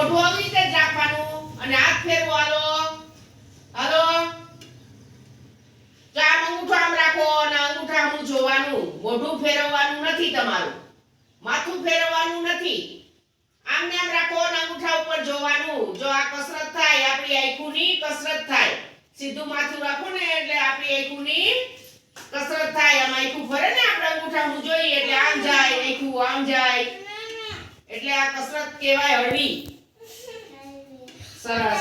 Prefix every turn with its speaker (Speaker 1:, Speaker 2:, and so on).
Speaker 1: મોઢું આવી રીતે જ રાખવાનું અને હાથ ફેરવો હાલો હાલો તો આમ અંગૂઠો આમ રાખો અને અંગૂઠા આમ જોવાનું મોઢું ફેરવવાનું નથી તમારું માથું ફેરવવાનું નથી આમને આમ રાખો અને અંગૂઠા ઉપર જોવાનું જો આ કસરત થાય આપણી આંખોની કસરત થાય સીધું માથું રાખો ને એટલે આપણી આંખોની કસરત થાય આમ આંખું ફરે ને આપણે અંગૂઠા હું જોઈએ એટલે આમ જાય આંખું આમ જાય એટલે આ કસરત કહેવાય હળવી સરસ